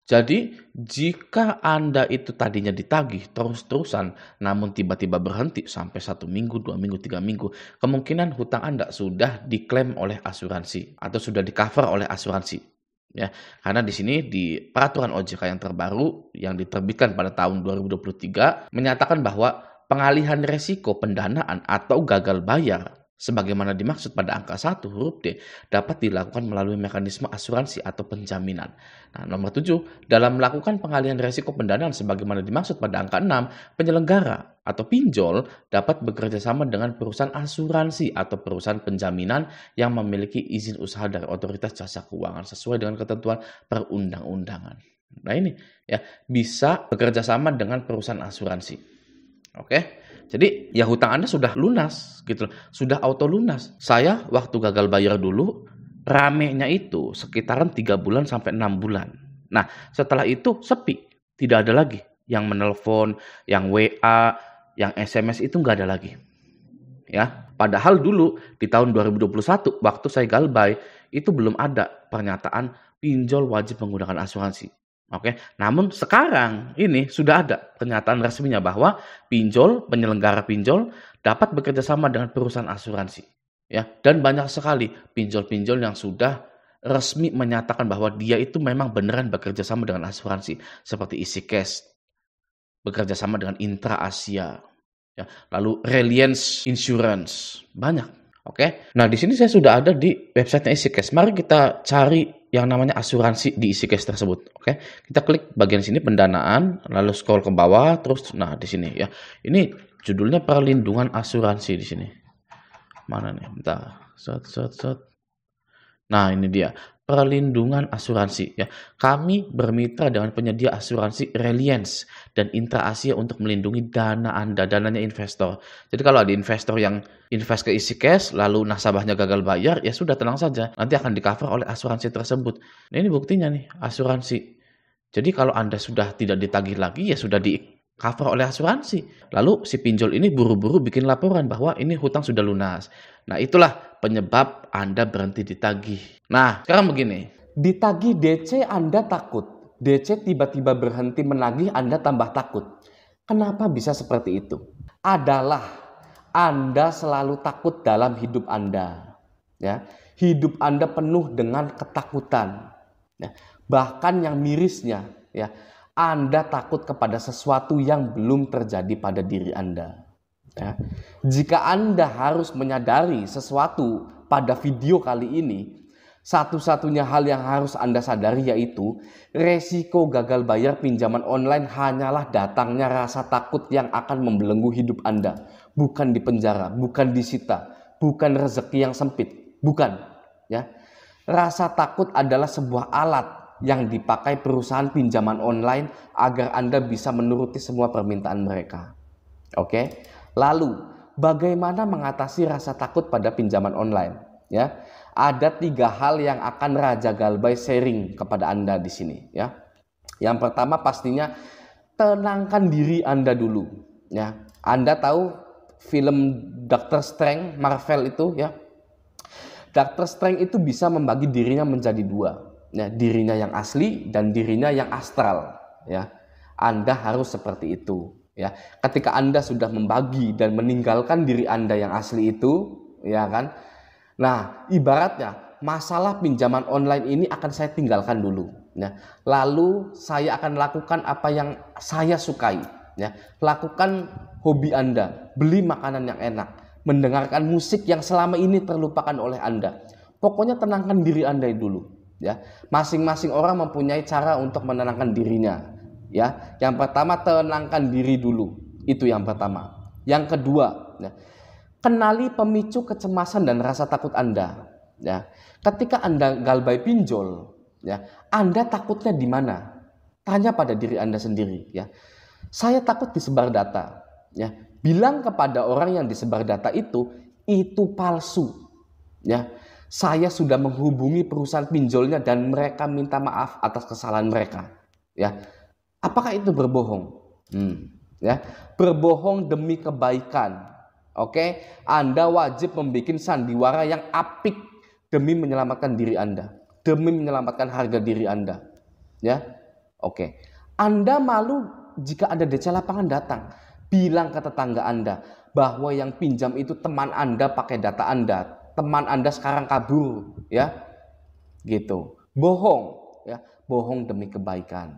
Jadi, jika Anda itu tadinya ditagih terus-terusan, namun tiba-tiba berhenti sampai 1 minggu, 2 minggu, 3 minggu, kemungkinan hutang Anda sudah diklaim oleh asuransi atau sudah di-cover oleh asuransi. Ya, karena di sini di peraturan OJK yang terbaru yang diterbitkan pada tahun 2023 menyatakan bahwa pengalihan resiko pendanaan atau gagal bayar sebagaimana dimaksud pada angka 1 huruf D dapat dilakukan melalui mekanisme asuransi atau penjaminan. Nah, nomor 7, dalam melakukan pengalihan resiko pendanaan sebagaimana dimaksud pada angka 6, penyelenggara atau pinjol dapat bekerja sama dengan perusahaan asuransi atau perusahaan penjaminan yang memiliki izin usaha dari otoritas jasa keuangan sesuai dengan ketentuan perundang-undangan. Nah ini ya, bisa bekerja sama dengan perusahaan asuransi. Oke. Jadi ya hutang Anda sudah lunas gitu loh, sudah auto lunas. Saya waktu gagal bayar dulu ramenya itu sekitaran 3 bulan sampai 6 bulan. Nah, setelah itu sepi, tidak ada lagi yang menelpon, yang WA, yang SMS itu nggak ada lagi. Ya, padahal dulu di tahun 2021 waktu saya galbay itu belum ada pernyataan pinjol wajib menggunakan asuransi. Oke, namun sekarang ini sudah ada pernyataan resminya bahwa pinjol, penyelenggara pinjol dapat bekerja sama dengan perusahaan asuransi. Ya, dan banyak sekali pinjol-pinjol yang sudah resmi menyatakan bahwa dia itu memang beneran bekerja sama dengan asuransi seperti EasyCash, bekerja sama dengan Intra Asia, ya, lalu Reliance Insurance, banyak. Oke. Nah, di sini saya sudah ada di websitenya EasyCash. Mari kita cari yang namanya asuransi di EasyCash tersebut. Oke. Kita klik bagian sini pendanaan, lalu scroll ke bawah terus nah di sini ya. Ini judulnya perlindungan asuransi di sini. Mana nih? Bentar. Set. Nah, ini dia. Perlindungan asuransi ya. Kami bermitra dengan penyedia asuransi Reliance dan Intra Asia untuk melindungi dana Anda, dananya investor. Jadi kalau ada investor yang invest ke EasyCash lalu nasabahnya gagal bayar, ya sudah tenang saja, nanti akan di-cover oleh asuransi tersebut. Nah, ini buktinya nih, asuransi. Jadi kalau Anda sudah tidak ditagih lagi, ya sudah di-cover oleh asuransi. Lalu si pinjol ini buru-buru bikin laporan bahwa ini hutang sudah lunas. Nah, itulah penyebab Anda berhenti ditagih. Nah, sekarang begini. Ditagih DC Anda takut. DC tiba-tiba berhenti menagih Anda tambah takut. Kenapa bisa seperti itu? Adalah Anda selalu takut dalam hidup Anda. Ya, hidup Anda penuh dengan ketakutan. Ya, bahkan yang mirisnya, ya, Anda takut kepada sesuatu yang belum terjadi pada diri Anda. Ya. Jika Anda harus menyadari sesuatu pada video kali ini, satu-satunya hal yang harus Anda sadari yaitu resiko gagal bayar pinjaman online hanyalah datangnya rasa takut yang akan membelenggu hidup Anda. Bukan di penjara, bukan disita, bukan rezeki yang sempit, bukan. Ya. Rasa takut adalah sebuah alat yang dipakai perusahaan pinjaman online agar Anda bisa menuruti semua permintaan mereka. Oke. Lalu, bagaimana mengatasi rasa takut pada pinjaman online? Ya, ada 3 hal yang akan Raja Galbay sharing kepada Anda di sini. Ya, yang pertama pastinya tenangkan diri Anda dulu. Ya, Anda tahu film Doctor Strange Marvel itu ya? Doctor Strange itu bisa membagi dirinya menjadi 2. Ya, dirinya yang asli dan dirinya yang astral. Ya, Anda harus seperti itu. Ya, ketika Anda sudah membagi dan meninggalkan diri Anda yang asli itu, ya kan? Nah, ibaratnya masalah pinjaman online ini akan saya tinggalkan dulu, ya. Lalu saya akan lakukan apa yang saya sukai, ya. Lakukan hobi Anda, beli makanan yang enak, mendengarkan musik yang selama ini terlupakan oleh Anda. Pokoknya tenangkan diri Anda dulu, ya. Masing-masing orang mempunyai cara untuk menenangkan dirinya. Ya, yang pertama tenangkan diri dulu, itu yang pertama. Yang kedua, ya, kenali pemicu kecemasan dan rasa takut Anda. Ya, ketika Anda galbay pinjol, ya, Anda takutnya di mana? Tanya pada diri Anda sendiri. Ya, saya takut disebar data. Ya, bilang kepada orang yang disebar data itu palsu. Ya, saya sudah menghubungi perusahaan pinjolnya dan mereka minta maaf atas kesalahan mereka. Ya. Apakah itu berbohong? Ya, berbohong demi kebaikan. Oke, Anda wajib membuat sandiwara yang apik demi menyelamatkan diri Anda, demi menyelamatkan harga diri Anda. Ya, Oke. Anda malu jika ada DC lapangan datang. Bilang ke tetangga Anda bahwa yang pinjam itu teman Anda pakai data Anda. Teman Anda sekarang kabur, ya. Gitu. Bohong, ya. Bohong demi kebaikan.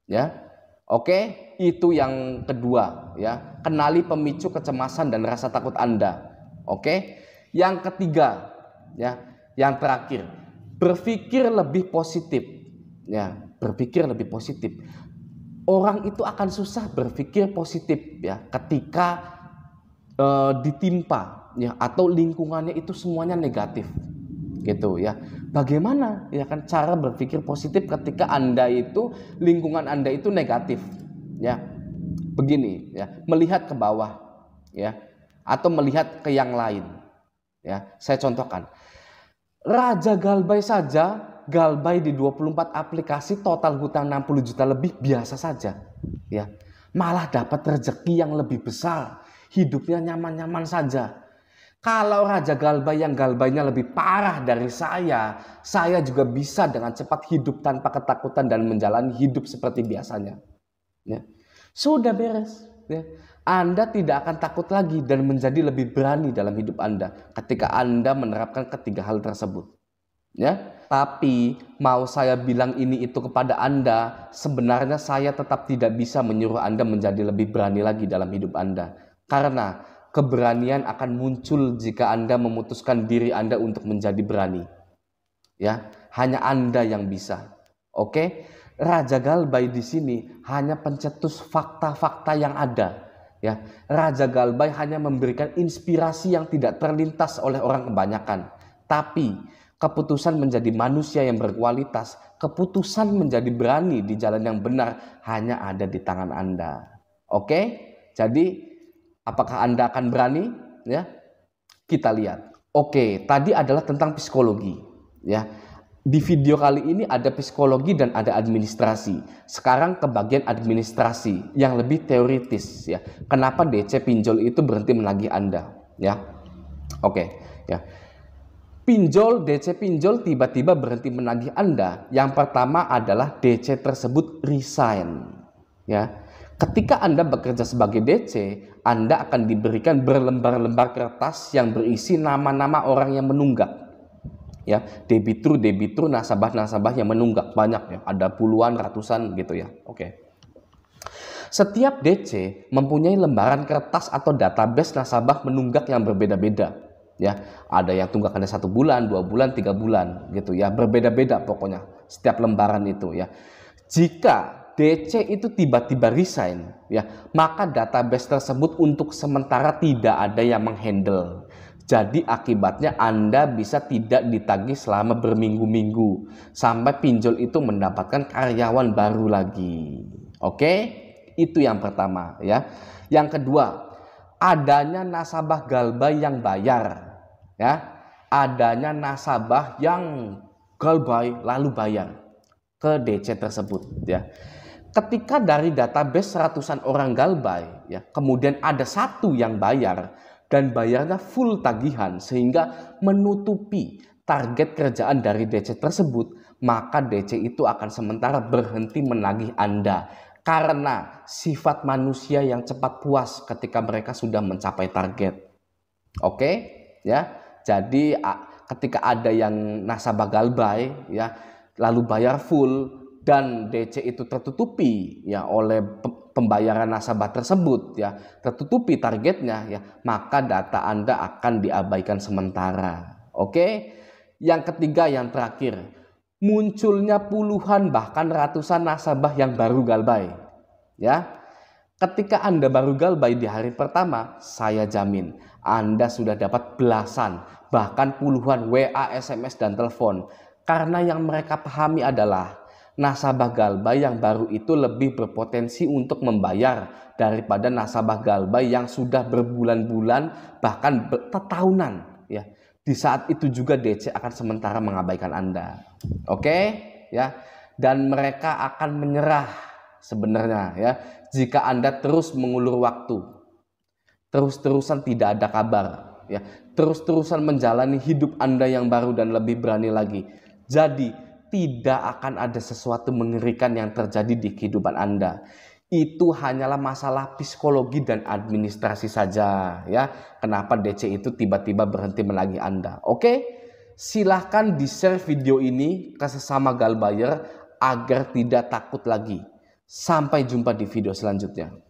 Ya. Oke, itu yang kedua, ya. Kenali pemicu kecemasan dan rasa takut Anda. Oke. Yang ketiga, ya, yang terakhir, berpikir lebih positif. Ya, berpikir lebih positif. Orang itu akan susah berpikir positif, ya, ketika ditimpa, ya, atau lingkungannya itu semuanya negatif, gitu, ya. Bagaimana, ya kan, cara berpikir positif ketika Anda itu lingkungan Anda itu negatif, ya? Begini, ya, melihat ke bawah, ya, atau melihat ke yang lain, ya. Saya contohkan. Raja Galbay saja, Galbay di 24 aplikasi, total hutang 60 juta lebih, biasa saja, ya. Malah dapat rezeki yang lebih besar, hidupnya nyaman-nyaman saja. Kalau Raja Galbay yang Galbaynya lebih parah dari saya juga bisa dengan cepat hidup tanpa ketakutan dan menjalani hidup seperti biasanya, ya. Sudah beres, ya. Anda tidak akan takut lagi dan menjadi lebih berani dalam hidup Anda ketika Anda menerapkan ketiga hal tersebut, ya. Tapi mau saya bilang ini itu kepada Anda, sebenarnya saya tetap tidak bisa menyuruh Anda menjadi lebih berani lagi dalam hidup Anda, karena keberanian akan muncul jika Anda memutuskan diri Anda untuk menjadi berani, ya. Hanya Anda yang bisa. Oke? Raja Galbay di sini hanya pencetus fakta-fakta yang ada, ya. Raja Galbay hanya memberikan inspirasi yang tidak terlintas oleh orang kebanyakan. Tapi keputusan menjadi manusia yang berkualitas, keputusan menjadi berani di jalan yang benar hanya ada di tangan Anda. Oke? Jadi apakah Anda akan berani? Ya. Kita lihat. Oke, tadi adalah tentang psikologi, ya. Di video kali ini ada psikologi dan ada administrasi. Sekarang ke bagian administrasi yang lebih teoritis, ya. Kenapa DC pinjol itu berhenti menagih Anda, ya? Oke, ya. DC pinjol tiba-tiba berhenti menagih Anda. Yang pertama adalah DC tersebut resign, ya. Ketika Anda bekerja sebagai DC, Anda akan diberikan berlembar-lembar kertas yang berisi nama-nama orang yang menunggak, ya, debitur, nasabah yang menunggak banyak, ya, ada puluhan, ratusan gitu, ya. Oke. Setiap DC mempunyai lembaran kertas atau database nasabah menunggak yang berbeda-beda, ya. Ada yang tunggakannya 1 bulan, 2 bulan, 3 bulan gitu, ya, berbeda-beda pokoknya setiap lembaran itu, ya. Jika DC itu tiba-tiba resign, ya, maka database tersebut untuk sementara tidak ada yang menghandle. Jadi akibatnya Anda bisa tidak ditagih selama berminggu-minggu sampai pinjol itu mendapatkan karyawan baru lagi. Oke? Itu yang pertama, ya. Yang kedua, adanya nasabah Galbay yang bayar, ya. Adanya nasabah yang Galbay lalu bayar ke DC tersebut, ya. Ketika dari database ratusan orang Galbay, ya, kemudian ada satu yang bayar dan bayarnya full tagihan sehingga menutupi target kerjaan dari DC tersebut, maka DC itu akan sementara berhenti menagih Anda karena sifat manusia yang cepat puas ketika mereka sudah mencapai target. Oke, ya. Jadi ketika ada yang nasabah Galbay, ya, lalu bayar full dan DC itu tertutupi, ya, oleh pembayaran nasabah tersebut, ya, tertutupi targetnya, ya, maka data Anda akan diabaikan sementara. Oke. Yang ketiga, yang terakhir, munculnya puluhan bahkan ratusan nasabah yang baru Galbay, ya. Ketika Anda baru Galbay di hari pertama, saya jamin Anda sudah dapat belasan bahkan puluhan WA, SMS dan telepon, karena yang mereka pahami adalah nasabah Galbay yang baru itu lebih berpotensi untuk membayar daripada nasabah Galbay yang sudah berbulan-bulan bahkan tahunan, ya. Di saat itu juga DC akan sementara mengabaikan Anda. Oke, ya. Dan mereka akan menyerah sebenarnya, ya, jika Anda terus mengulur waktu. Terus-terusan tidak ada kabar, ya. Terus-terusan menjalani hidup Anda yang baru dan lebih berani lagi. Jadi tidak akan ada sesuatu mengerikan yang terjadi di kehidupan Anda. Itu hanyalah masalah psikologi dan administrasi saja ya. Kenapa DC itu tiba-tiba berhenti menagih Anda? Oke, silahkan di-share video ini ke sesama Galbuyer agar tidak takut lagi. Sampai jumpa di video selanjutnya.